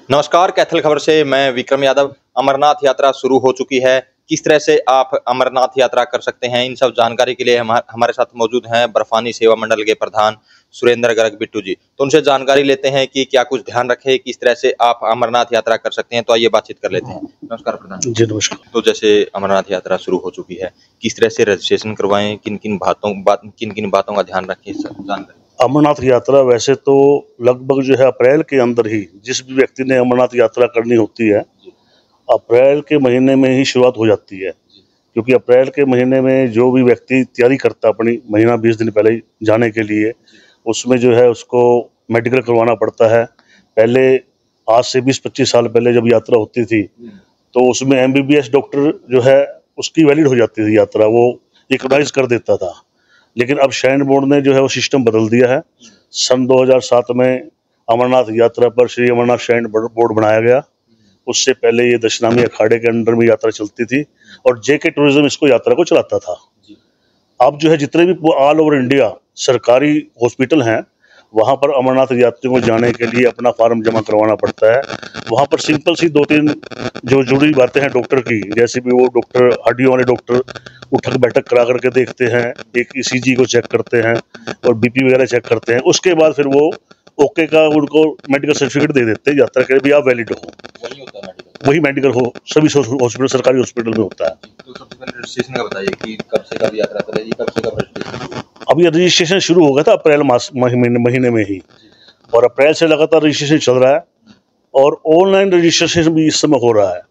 नमस्कार, कैथल खबर से मैं विक्रम यादव। अमरनाथ यात्रा शुरू हो चुकी है। किस तरह से आप अमरनाथ यात्रा कर सकते हैं, इन सब जानकारी के लिए हमारे साथ मौजूद हैं बर्फानी सेवा मंडल के प्रधान सुरेंद्र गर्ग बिट्टू जी। तो उनसे जानकारी लेते हैं कि क्या कुछ ध्यान रखें, किस तरह से आप अमरनाथ यात्रा कर सकते हैं। तो आइए बातचीत कर लेते हैं। नमस्कार प्रधान जी नमस्कार। तो जैसे अमरनाथ यात्रा शुरू हो चुकी है, किस तरह से रजिस्ट्रेशन करवाएं, किन किन बातों का ध्यान रखें, जानकारी। अमरनाथ यात्रा वैसे तो लगभग जो है अप्रैल के अंदर ही जिस भी व्यक्ति ने अमरनाथ यात्रा करनी होती है, अप्रैल के महीने में ही शुरुआत हो जाती है। क्योंकि अप्रैल के महीने में जो भी व्यक्ति तैयारी करता है अपनी महीना 20 दिन पहले ही जाने के लिए, उसमें जो है उसको मेडिकल करवाना पड़ता है। पहले आज से 20-25 साल पहले जब यात्रा होती थी तो उसमें एमबीबीएस डॉक्टर जो है उसकी वैलिड हो जाती थी यात्रा, वो रिकॉग्नाइज कर देता था। लेकिन अब श्राइन बोर्ड ने जो है वो सिस्टम बदल दिया है। सन 2007 में अमरनाथ यात्रा पर श्री अमरनाथ श्राइन बोर्ड बनाया गया। उससे पहले ये दशनामी अखाड़े के अंडर में यात्रा चलती थी और जेके टूरिज्म इसको यात्रा को चलाता था। अब जो है जितने भी ऑल ओवर इंडिया सरकारी हॉस्पिटल हैं, वहाँ पर अमरनाथ यात्रियों को जाने के लिए अपना फार्म जमा करवाना पड़ता है। वहाँ पर सिंपल सी 2-3 जो जुड़ी बातें हैं डॉक्टर की, जैसे भी वो डॉक्टर हड्डियों वाले डॉक्टर उठक बैठक करा करके देखते हैं, एक ईसीजी को चेक करते हैं और बीपी वगैरह चेक करते हैं। उसके बाद फिर वो ओके का उनको मेडिकल सर्टिफिकेट दे देते हैं यात्रा के लिए, भी आप वैलिड हो। वही मेडिकल हो सभी हॉस्पिटल सरकारी हॉस्पिटल में होता है। तो सबसे पहले रजिस्ट्रेशन का बताइए कि कब से कब यात्रा चलेगी, कब से कब रजिस्ट्रेशन। अभी रजिस्ट्रेशन शुरू हो गया था अप्रैल महीने में ही, और अप्रैल से लगातार रजिस्ट्रेशन चल रहा है और ऑनलाइन रजिस्ट्रेशन भी इस समय हो रहा है।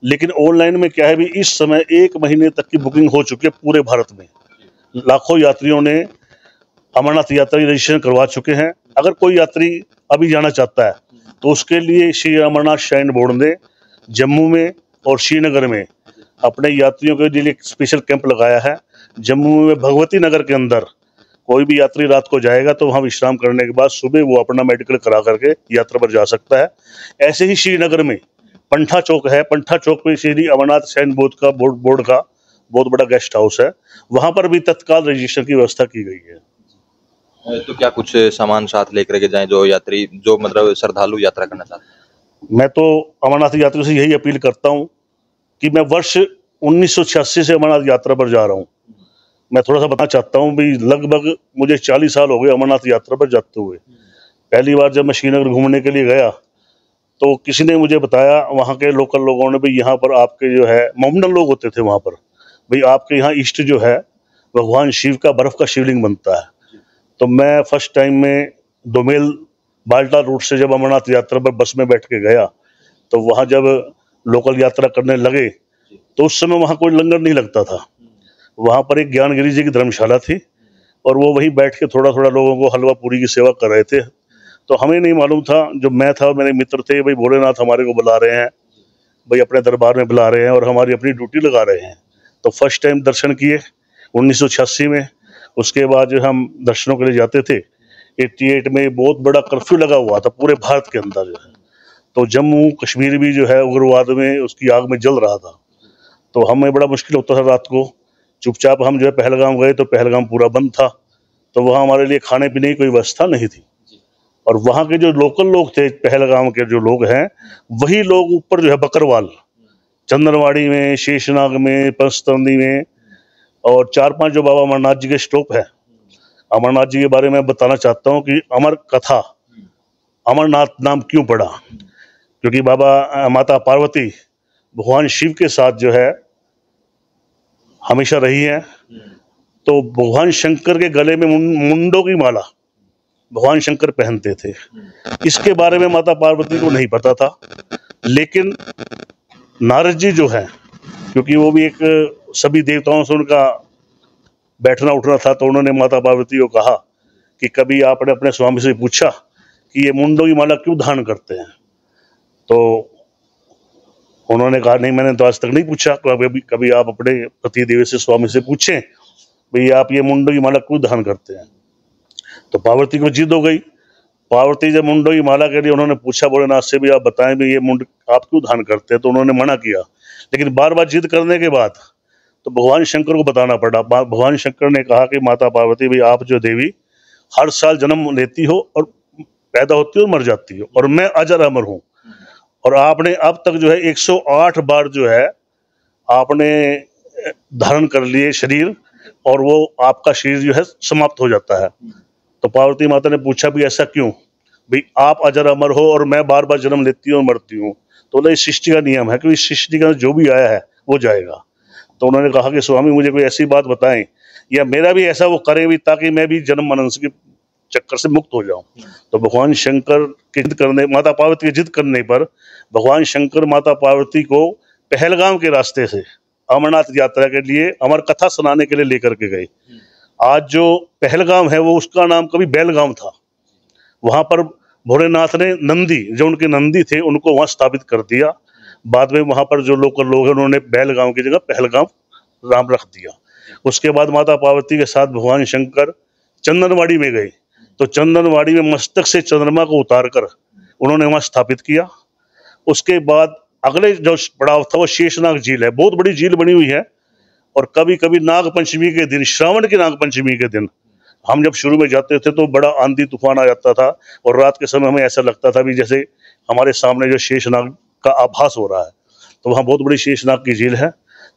लेकिन ऑनलाइन में क्या है, भी इस समय 1 महीने तक की बुकिंग हो चुकी है पूरे भारत में। लाखों यात्रियों ने अमरनाथ यात्रा की रजिस्ट्रेशन करवा चुके हैं। अगर कोई यात्री अभी जाना चाहता है तो उसके लिए श्री अमरनाथ श्राइन बोर्ड ने जम्मू में और श्रीनगर में अपने यात्रियों के लिए एक स्पेशल कैंप लगाया है। जम्मू में भगवती नगर के अंदर कोई भी यात्री रात को जाएगा तो वहाँ विश्राम करने के बाद सुबह वो अपना मेडिकल करा करके यात्रा पर जा सकता है। ऐसे ही श्रीनगर में पंठा चौक है, पंठा चौक पे श्री अमरनाथ श्राइन बोर्ड का बहुत बड़ा गेस्ट हाउस है, वहाँ पर भी तत्काल रजिस्ट्रेशन की व्यवस्था की गई है। तो क्या कुछ सामान साथ लेकर के जाएं जो यात्री जो मतलब श्रद्धालु यात्रा करना चाहते हैं। मैं तो अमरनाथ यात्रियों से यही अपील करता हूँ कि मैं वर्ष 1986 से अमरनाथ यात्रा पर जा रहा हूँ। मैं थोड़ा सा बताना चाहता हूँ भी, लगभग मुझे 40 साल हो गए अमरनाथ यात्रा पर जाते हुए। पहली बार जब मैं श्रीनगर घूमने के लिए गया तो किसी ने मुझे बताया, वहाँ के लोकल लोगों ने, भी यहाँ पर आपके जो है मोमडन लोग होते थे वहाँ पर, भाई आपके यहाँ ईष्ट जो है भगवान शिव का बर्फ़ का शिवलिंग बनता है। तो मैं फर्स्ट टाइम में दोमेल बाल्टा रूट से जब अमरनाथ यात्रा पर बस में बैठ के गया तो वहाँ जब लोकल यात्रा करने लगे तो उस समय वहाँ कोई लंगर नहीं लगता था। वहाँ पर एक ज्ञानगिरी जी की धर्मशाला थी और वो वहीं बैठ के थोड़ा थोड़ा लोगों को हलवा पूरी की सेवा कर रहे थे। तो हमें नहीं मालूम था, जो मैं था मेरे मित्र थे, भाई भोलेनाथ हमारे को बुला रहे हैं, भाई अपने दरबार में बुला रहे हैं और हमारी अपनी ड्यूटी लगा रहे हैं। तो फर्स्ट टाइम दर्शन किए 1986 में। उसके बाद जो हम दर्शनों के लिए जाते थे, 88 में बहुत बड़ा कर्फ्यू लगा हुआ था पूरे भारत के अंदर जो है। तो जम्मू कश्मीर भी जो है उग्रवाद में उसकी आग में जल रहा था। तो हमें बड़ा मुश्किल होता था रात को। चुपचाप हम जो है पहलगाम गए तो पहलगाम पूरा बंद था, तो वहाँ हमारे लिए खाने पीने की कोई व्यवस्था नहीं थी। और वहाँ के जो लोकल लोग थे, पहलगाम के जो लोग हैं, वही लोग ऊपर जो है बकरवाल, चंदनवाड़ी में, शेषनाग में, पंचतरणी में और 4-5 जो बाबा अमरनाथ जी के स्टॉप है। अमरनाथ जी के बारे में बताना चाहता हूँ कि अमर कथा, अमरनाथ नाम क्यों पड़ा, क्योंकि बाबा माता पार्वती भगवान शिव के साथ जो है हमेशा रही है। तो भगवान शंकर के गले में मुंडों की माला भगवान शंकर पहनते थे। इसके बारे में माता पार्वती को नहीं पता था, लेकिन नारद जी जो है, क्योंकि वो भी एक सभी देवताओं से उनका बैठना उठना था, तो उन्होंने माता पार्वती को कहा कि कभी आपने अपने स्वामी से पूछा कि ये मुंडों की माला क्यों धारण करते हैं। तो उन्होंने कहा, नहीं मैंने तो आज तक नहीं पूछा। कभी आप अपने पति देव से स्वामी से पूछें भाई आप ये मुंडों की माला क्यों धारण करते हैं। तो पार्वती को जिद हो गई। पार्वती जब मुंडों की माला के लिए उन्होंने पूछा भोलेनाथ से भी आप बताएं भी ये मुंड आप क्यों धारण करते हैं, तो उन्होंने मना किया। लेकिन बार बार जिद करने के बाद तो भगवान शंकर को बताना पड़ा। भगवान शंकर ने कहा कि माता पार्वती भाई आप जो देवी हर साल जन्म लेती हो और पैदा होती हो और मर जाती हो, और मैं अजर अमर हूँ, और आपने अब तक जो है 108 बार जो है आपने धारण कर लिए शरीर, और वो आपका शरीर जो है समाप्त हो जाता है। तो पार्वती माता ने पूछा भी ऐसा क्यों, भाई आप अजर अमर हो और मैं बार बार जन्म लेती हूँ और मरती हूँ। तो बोला, इस सृष्टि का नियम है कि इस सृष्टि का जो भी आया है वो जाएगा। तो उन्होंने कहा कि स्वामी मुझे कोई ऐसी बात बताएं या मेरा भी ऐसा वो करें भी, ताकि मैं भी जन्म मरण के चक्कर से मुक्त हो जाऊं। तो भगवान शंकर की जिद करने, माता पार्वती की जिद करने पर भगवान शंकर माता पार्वती को पहलगाम के रास्ते से अमरनाथ यात्रा के लिए अमर कथा सुनाने के लिए लेकर के गए। आज जो पहलगाम है वो उसका नाम कभी बेलगाम था। वहां पर भोलेनाथ ने नंदी, जो उनके नंदी थे, उनको वहां स्थापित कर दिया। बाद में वहां पर जो लोकल लोग हैं उन्होंने बेलगाम की जगह पहलगाम नाम रख दिया। उसके बाद माता पार्वती के साथ भगवान शंकर चंदनवाड़ी में गए, तो चंदनवाड़ी में मस्तक से चंद्रमा को उतार कर उन्होंने वहां स्थापित किया। उसके बाद अगले जो पड़ाव था वो शेषनाग झील है, बहुत बड़ी झील बनी हुई है। और कभी कभी नाग पंचमी के दिन, श्रावण की नाग पंचमी के दिन, हम जब शुरू में जाते थे तो बड़ा आंधी तूफान आ जाता था और रात के समय हमें ऐसा लगता था भी जैसे हमारे सामने जो शेषनाग का आभास हो रहा है। तो वहाँ बहुत बड़ी शेषनाग की झील है।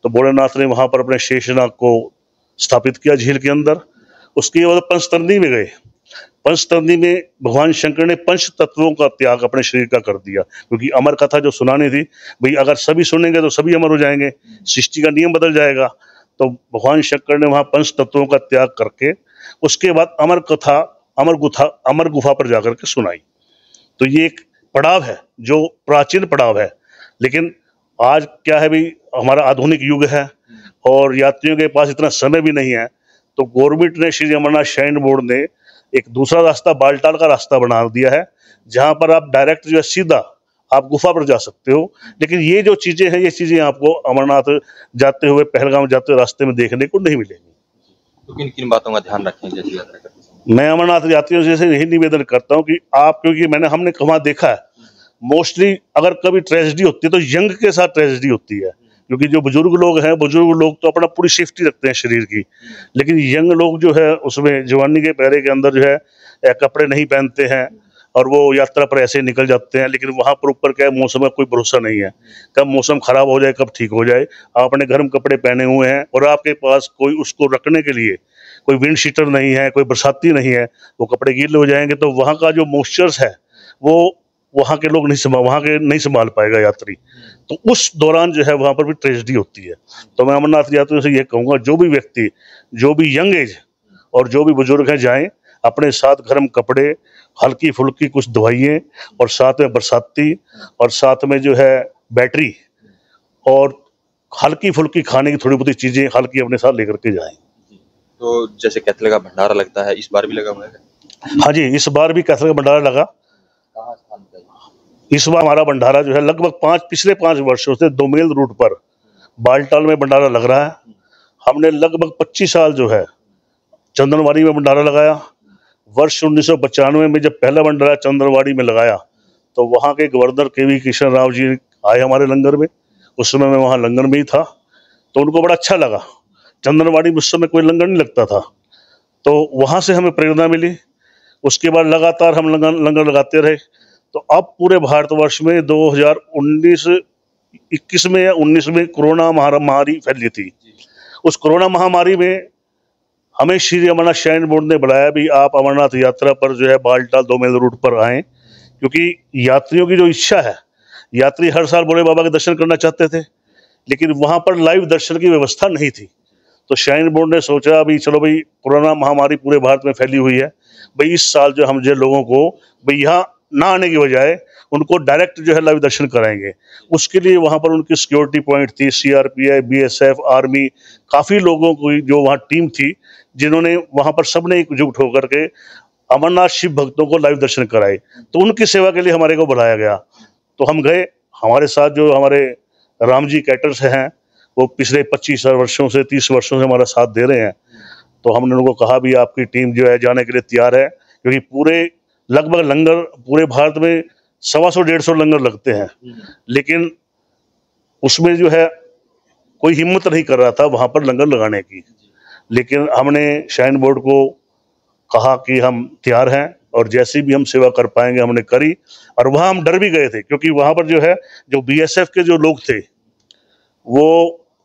तो भोलेनाथ ने वहाँ पर अपने शेषनाग को स्थापित किया झील के अंदर। उसके बाद पंचतरणी में गए। पंचतरणी में भगवान शंकर ने पंच तत्वों का त्याग अपने शरीर का कर दिया, क्योंकि अमर कथा जो सुनानी थी, भाई अगर सभी सुनेंगे तो सभी अमर हो जाएंगे, सृष्टि का नियम बदल जाएगा। तो भगवान शंकर ने वहाँ पंच तत्वों का त्याग करके उसके बाद अमर कथा अमर गुफा पर जाकर के सुनाई। तो ये एक पड़ाव है जो प्राचीन पड़ाव है। लेकिन आज क्या है भाई, हमारा आधुनिक युग है और यात्रियों के पास इतना समय भी नहीं है। तो गवर्नमेंट ने, श्री अमरनाथ श्राइन बोर्ड ने एक दूसरा रास्ता, बालटाल का रास्ता बना दिया है, जहां पर आप डायरेक्ट जो है सीधा आप गुफा पर जा सकते हो। लेकिन ये जो चीजें हैं, ये चीजें आपको अमरनाथ जाते हुए, पहलगाम जाते हुए रास्ते में देखने को नहीं मिलेंगी। तो किन किन बातों का ध्यान रखें जैसे यात्रा करते समय? मैं अमरनाथ यात्रियों से यही निवेदन करता हूँ कि आप, क्योंकि हमने वहाँ देखा है, मोस्टली अगर कभी ट्रेजेडी होती है तो यंग के साथ ट्रेजेडी होती है। क्योंकि जो बुजुर्ग लोग तो अपना पूरी सेफ्टी रखते हैं शरीर की, लेकिन यंग लोग जो है उसमें जवानी के पहरे के अंदर जो है कपड़े नहीं पहनते हैं और वो यात्रा पर ऐसे निकल जाते हैं। लेकिन वहाँ पर ऊपर क्या है, मौसम का कोई भरोसा नहीं है, कब मौसम खराब हो जाए, कब ठीक हो जाए। आपने गर्म कपड़े पहने हुए हैं और आपके पास कोई उसको रखने के लिए कोई विंड शीटर नहीं है, कोई बरसाती नहीं है, वो कपड़े गीले हो जाएंगे। तो वहाँ का जो मॉइस्चर्स है वो वहाँ के लोग नहीं संभाल पाएगा यात्री। तो उस दौरान जो है वहाँ पर भी ट्रेजेडी होती है। तो मैं अमरनाथ यात्रियों से ये कहूँगा, जो भी व्यक्ति, जो भी यंग एज और जो भी बुजुर्ग हैं, जाएं, अपने साथ गर्म कपड़े, हल्की फुल्की कुछ दवाइयाँ और साथ में बरसाती और साथ में जो है बैटरी और हल्की फुल्की खाने की थोड़ी बहुत चीज़ें हल्की अपने साथ लेकर के जाएं। तो जैसे कैथल का भंडारा लगता है, इस बार भी लगा हुआ है? हाँ जी, इस बार भी कैथल का भंडारा लगा। कहाँ स्थान पे? इस बार हमारा भंडारा जो है लगभग पिछले 5 वर्षों से दोमेल रूट पर बालटाल में भंडारा लग रहा है। हमने लगभग 25 साल जो है चंदनवाड़ी में भंडारा लगाया। वर्ष 1995 में जब पहला भंडारा चंदनवाड़ी में लगाया तो वहाँ के गवर्नर केवी कृष्ण राव जी आए हमारे लंगर में। उस समय मैं वहाँ लंगर में ही था, तो उनको बड़ा अच्छा लगा। चंदनवाड़ी में उस समय कोई लंगर नहीं लगता था, तो वहाँ से हमें प्रेरणा मिली। उसके बाद लगातार हम लंगर लगाते रहे। तो अब पूरे भारतवर्ष में 2019-21 में या 19 में कोरोना महामारी फैली थी। उस कोरोना महामारी में हमें श्री अमरनाथ श्राइन बोर्ड ने बुलाया भी, आप अमरनाथ यात्रा पर जो है बालटाल दोमेल रूट पर आएँ, क्योंकि यात्रियों की जो इच्छा है, यात्री हर साल भोले बाबा के दर्शन करना चाहते थे, लेकिन वहाँ पर लाइव दर्शन की व्यवस्था नहीं थी। तो श्राइन बोर्ड ने सोचा अभी चलो भाई, कोरोना महामारी पूरे भारत में फैली हुई है, भाई इस साल जो हम जो लोगों को भाई यहाँ ना आने की बजाय उनको डायरेक्ट जो है लाइव दर्शन कराएंगे। उसके लिए वहाँ पर उनकी सिक्योरिटी पॉइंट थी, CRPF, BSF, आर्मी, काफ़ी लोगों की जो वहाँ टीम थी, जिन्होंने वहाँ पर सबने एकजुट होकर के अमरनाथ शिव भक्तों को लाइव दर्शन कराए। तो उनकी सेवा के लिए हमारे को बुलाया गया, तो हम गए। हमारे साथ जो हमारे राम जी कैटर्स हैं, वो पिछले 25 वर्षों से 30 वर्षों से हमारा साथ दे रहे हैं। तो हमने उनको कहा भी आपकी टीम जो है जाने के लिए तैयार है, क्योंकि पूरे लगभग लंगर पूरे भारत में 125-150 लंगर लगते हैं, लेकिन उसमें जो है कोई हिम्मत नहीं कर रहा था वहाँ पर लंगर लगाने की। लेकिन हमने श्राइन बोर्ड को कहा कि हम तैयार हैं, और जैसी भी हम सेवा कर पाएंगे हमने करी। और वहाँ हम डर भी गए थे, क्योंकि वहाँ पर जो है जो बीएसएफ के जो लोग थे वो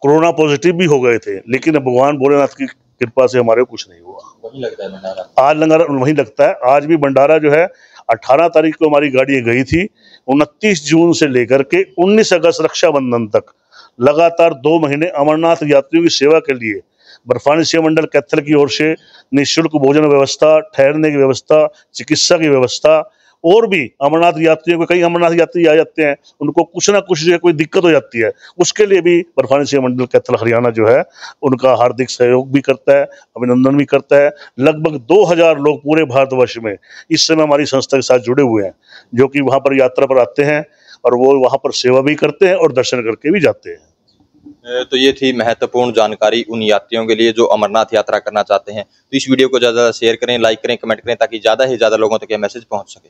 कोरोना पॉजिटिव भी हो गए थे, लेकिन भगवान भोलेनाथ की कृपा से हमारे कुछ नहीं हुआ। वहीं लगता है भंडारा? आज लंगर वहीं लगता है, आज भी भंडारा जो है 18 तारीख को हमारी गाड़ी गई थी, 29 जून से लेकर के 19 अगस्त रक्षाबंधन तक लगातार 2 महीने अमरनाथ यात्रियों की सेवा के लिए बर्फानी सेवा मंडल कैथल की ओर से निःशुल्क भोजन व्यवस्था, ठहरने की व्यवस्था, चिकित्सा की व्यवस्था, और भी अमरनाथ यात्रियों को, कई अमरनाथ यात्री आ जाते हैं, उनको कुछ ना कुछ जो है कोई दिक्कत हो जाती है, उसके लिए भी बर्फानी सेवा मंडल कैथल हरियाणा जो है उनका हार्दिक सहयोग भी करता है, अभिनंदन भी करता है। लगभग 2000 लोग पूरे भारतवर्ष में इस समय हमारी संस्था के साथ जुड़े हुए हैं, जो कि वहाँ पर यात्रा पर आते हैं और वो वहाँ पर सेवा भी करते हैं और दर्शन करके भी जाते हैं। तो ये थी महत्वपूर्ण जानकारी उन यात्रियों के लिए जो अमरनाथ यात्रा करना चाहते हैं। तो इस वीडियो को ज़्यादा से ज़्यादा शेयर करें, लाइक करें, कमेंट करें, ताकि ज़्यादा से ज़्यादा लोगों तक ये मैसेज पहुंच सके।